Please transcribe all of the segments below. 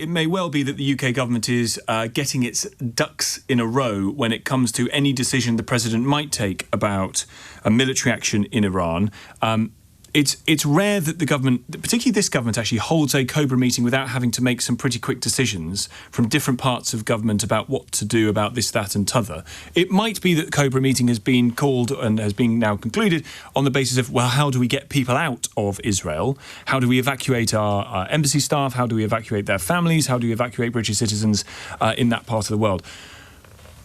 It may well be that the UK government is getting its ducks in a row when it comes to any decision the president might take about a military action in Iran. It's rare that the government, particularly this government, actually holds a Cobra meeting without having to make some pretty quick decisions from different parts of government about what to do about this, that and t'other. It might be that the Cobra meeting has been called and has been now concluded on the basis of, well, how do we get people out of Israel? How do we evacuate our embassy staff? How do we evacuate their families? How do we evacuate British citizens in that part of the world?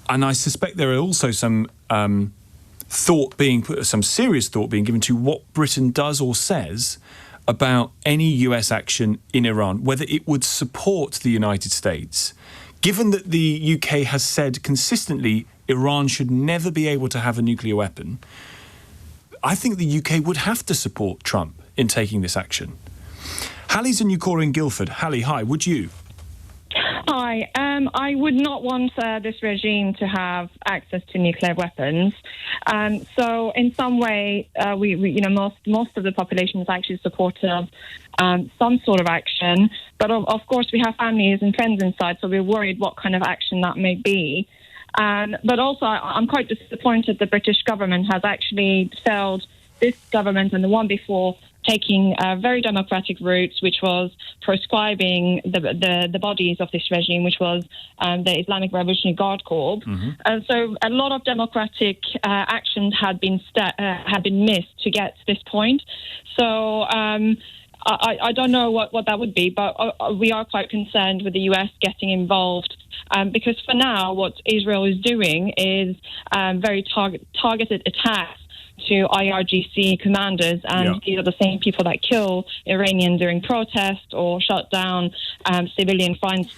And I suspect there are also some serious thought being given to what Britain does or says about any US action in Iran, whether it would support the United States. Given that the UK has said consistently Iran should never be able to have a nuclear weapon, I think the UK would have to support Trump in taking this action. Hallie's a new caller in Guildford. Hallie, hi, would you? Hi. I would not want this regime to have access to nuclear weapons. So, in some way, most of the population is actually supportive of some sort of action. But of course, we have families and friends inside, so we're worried what kind of action that may be. But also, I'm quite disappointed the British government has actually failed this government and the one before, taking very democratic routes, which was proscribing the bodies of this regime, which was the Islamic Revolutionary Guard Corps. Mm-hmm. So a lot of democratic actions had been missed to get to this point. So I don't know what that would be, but we are quite concerned with the US getting involved. Because for now, what Israel is doing is very targeted attacks to IRGC commanders, and these are the same people that kill Iranians during protest or shut down civilian flights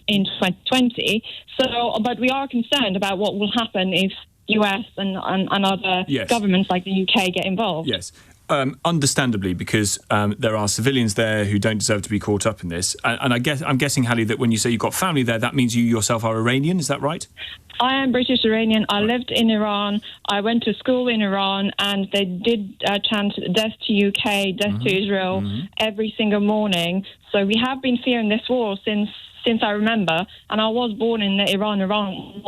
in 2020. So, but we are concerned about what will happen if US and other governments like the UK get involved. Yes. Understandably, because there are civilians there who don't deserve to be caught up in this. And I'm guessing, Hallie, that when you say you've got family there, that means you yourself are Iranian, is that right? I am British-Iranian. I lived in Iran. I went to school in Iran, and they did chant death to UK, death to Israel every single morning. So we have been fearing this war since I remember, and I was born in the Iran-Iran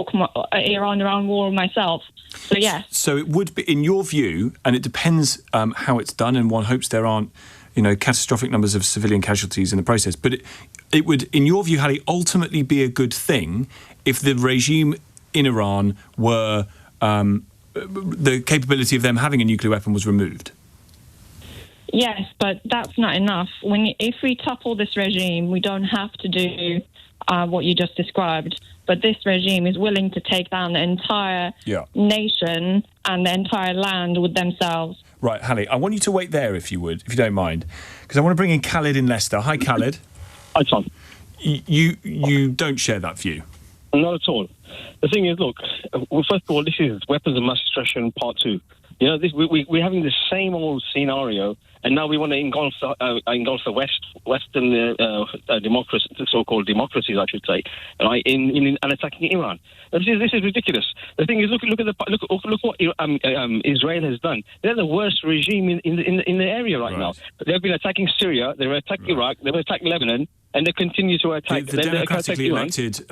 war myself. So, yes. So it would be, in your view, and it depends how it's done, and one hopes there aren't, catastrophic numbers of civilian casualties in the process, but it would, in your view, Hallie, ultimately be a good thing if the regime in Iran were, the capability of them having a nuclear weapon was removed. Yes, but that's not enough. If we topple this regime, we don't have to do what you just described. But this regime is willing to take down the entire nation and the entire land with themselves. Right, Hallie, I want you to wait there, if you don't mind, because I want to bring in Khalid in Leicester. Hi, Khalid. Hi, Tom. You don't share that view? Not at all. The thing is, look, well, first of all, this is weapons of mass destruction part 2. We're having the same old scenario, and now we want to engulf the Western democracy, so-called democracies, I should say, right, in attacking Iran. This is ridiculous. The thing is, look what Israel has done. They're the worst regime in the area right now. They've been attacking Syria, they've attacked Iraq, they've attacked Lebanon, and they continue to attack. The democratically elected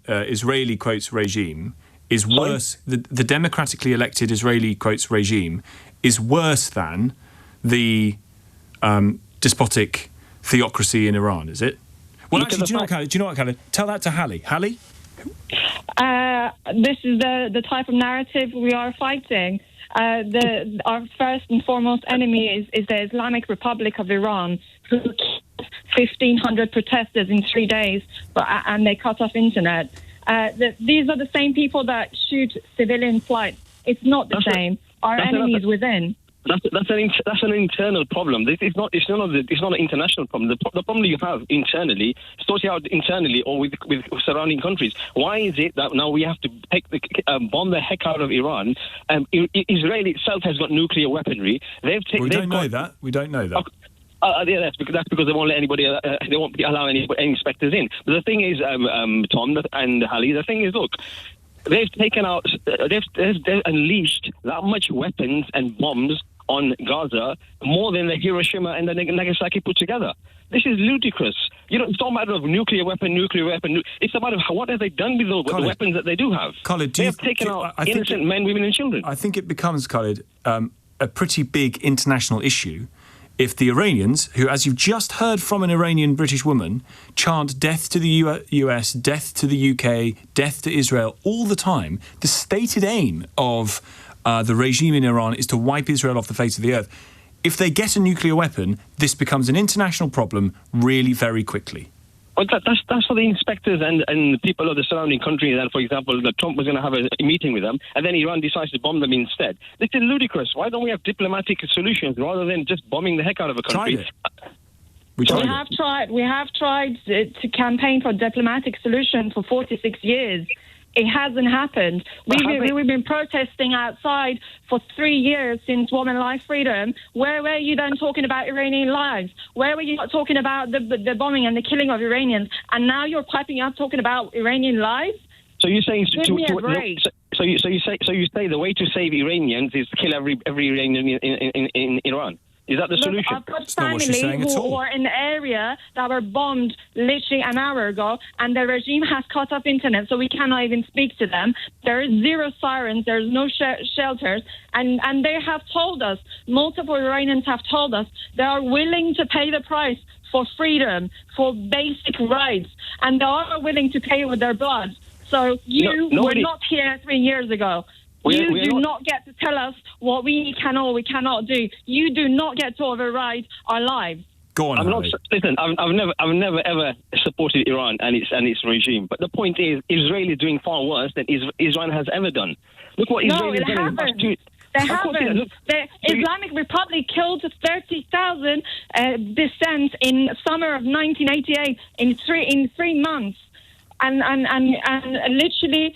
Israeli quotes regime is worse. The democratically elected Israeli quotes regime is worse than the despotic theocracy in Iran, is it? Well, actually, do you know what, Khalid? Tell that to Hallie. Hallie? This is the type of narrative we are fighting. Our first and foremost enemy is the Islamic Republic of Iran, who killed 1,500 protesters in 3 days, and they cut off internet. These are the same people that shoot civilian flights. It's not the same. Our enemy is within. That's an internal problem. It's not an international problem. The problem you have internally, sorted out internally or with surrounding countries. Why is it that now we have to bomb the heck out of Iran? Israel itself has got nuclear weaponry. We don't know that. That's because they won't let anybody. They won't allow any inspectors in. But the thing is, Tom and Hallie, the thing is, look, they've unleashed that much weapons and bombs on Gaza, more than the Hiroshima and the Nagasaki put together. This is ludicrous. You know, it's not a matter of nuclear weapon. It's a matter of what have they done with the weapons that they do have. Khalid, they have taken out innocent men, women and children. I think it becomes, Khalid, a pretty big international issue if the Iranians, who, as you've just heard from an Iranian British woman, chant death to the US, death to the UK, death to Israel all the time, the stated aim of the regime in Iran is to wipe Israel off the face of the earth. If they get a nuclear weapon, this becomes an international problem really very quickly. Well, that's for the inspectors and people of the surrounding countries. And, for example, that Trump was going to have a meeting with them, and then Iran decides to bomb them instead. This is ludicrous. Why don't we have diplomatic solutions rather than just bombing the heck out of a country? We have tried to campaign for diplomatic solutions for 46 years. It hasn't happened. We've been protesting outside for 3 years since Women Life Freedom. Where were you then talking about Iranian lives? Where were you talking about the bombing and the killing of Iranians? And now you're piping up talking about Iranian lives? So you're saying Give me a break. So you say the way to save Iranians is to kill every Iranian in Iran. Is that the solution? I've got family who are in the area that were bombed literally an hour ago, and the regime has cut off internet, so we cannot even speak to them. There is zero sirens, there's no shelters, and they have told us, multiple Iranians have told us, they are willing to pay the price for freedom, for basic rights, and they are willing to pay with their blood. So you were not here 3 years ago. You do not get to tell us what we can or we cannot do. You do not get to override our lives. Go on, listen, I've never ever supported Iran and its regime. But the point is, Israel is doing far worse than Iran has ever done. Look what Israel has done in the past 2 years. They haven't. The Islamic Republic killed 30,000 dissents in summer of 1988 in 3 months. And literally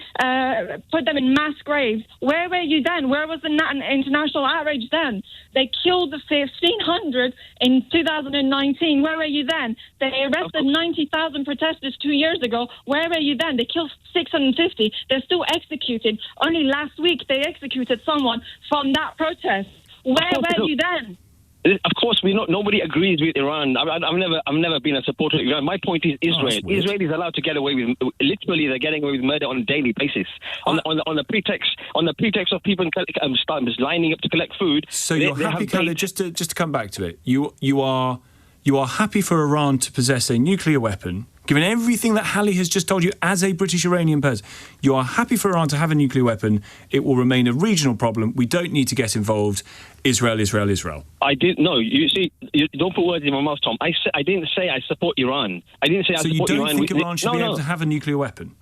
put them in mass graves. Where were you then? Where was the international outrage then? They killed 1,500 in 2019. Where were you then? They arrested 90,000 protesters 2 years ago. Where were you then? They killed 650. They're still executed. Only last week they executed someone from that protest. Where were you then? Of course, nobody agrees with Iran. I've never been a supporter of Iran. My point is Israel. Israel is allowed to get away with, literally, they're getting away with murder on a daily basis. On the pretext of people lining up to collect food. So you're happy, Khalid, just to come back to it. You are happy for Iran to possess a nuclear weapon, given everything that Haleh has just told you as a British-Iranian person. You are happy for Iran to have a nuclear weapon. It will remain a regional problem. We don't need to get involved. Israel. I didn't. No, you see, you don't put words in my mouth, Tom. I didn't say I support Iran. I didn't say I support Iran. So you don't think Iran should be able to have a nuclear weapon?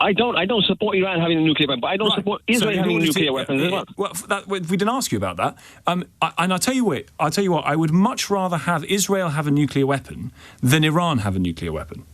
I don't support Iran having a nuclear weapon, but I don't support Israel having nuclear weapons as well. Well, we didn't ask you about that. And I'll tell you what, I would much rather have Israel have a nuclear weapon than Iran have a nuclear weapon.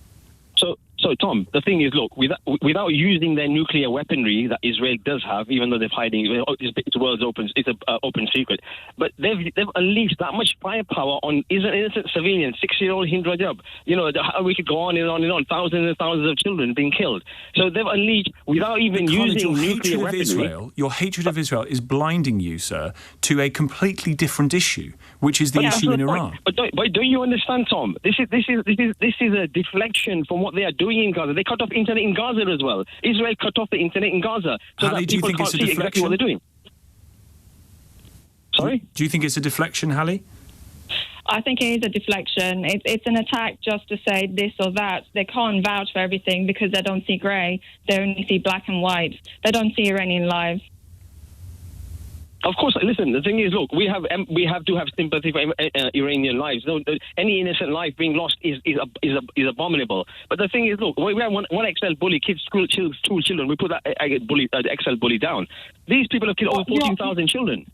So, Tom, the thing is, look, without using their nuclear weaponry that Israel does have, even though they're hiding, it's an open secret, but they've unleashed that much firepower on innocent civilians, 6-year-old Hind Rajab. You know, we could go on and on and on, thousands and thousands of children being killed. So they've unleashed, without even using nuclear weaponry. Your hatred of Israel is blinding you, sir, to a completely different issue, which is the issue in Iran. But don't you understand, Tom? This is a deflection from what they are doing in Gaza. They cut off internet in Gaza as well. Israel cut off the internet in Gaza so that people can't see exactly what they're doing. Sorry? Do you think it's a deflection, Haleh? I think it is a deflection. It's an attack just to say this or that. They can't vouch for everything because they don't see grey. They only see black and white. They don't see Iranian lives. Of course, listen, the thing is, look, we have to have sympathy for Iranian lives. No, any innocent life being lost is abominable. But the thing is, look, we have one XL bully, school children. We put that XL bully down. These people have killed over 14,000 children.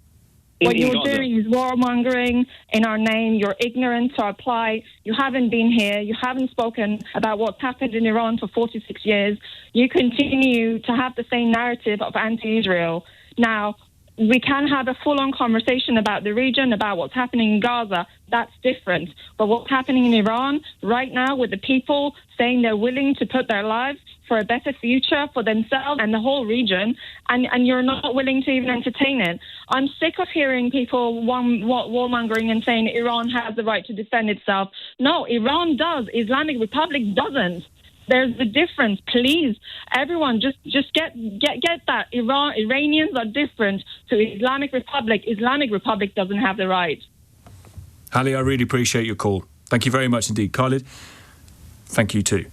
What you're doing is warmongering in our name. You're ignorant to our plight. You haven't been here. You haven't spoken about what's happened in Iran for 46 years. You continue to have the same narrative of anti-Israel. Now, we can have a full-on conversation about the region, about what's happening in Gaza. That's different. But what's happening in Iran right now with the people saying they're willing to put their lives for a better future for themselves and the whole region, and you're not willing to even entertain it. I'm sick of hearing people warmongering and saying Iran has the right to defend itself. No, Iran does. Islamic Republic doesn't. There's a difference. Please, everyone, just get that. Iranians are different to Islamic Republic. Islamic Republic doesn't have the right. Haleh, I really appreciate your call. Thank you very much indeed. Khalid, thank you too.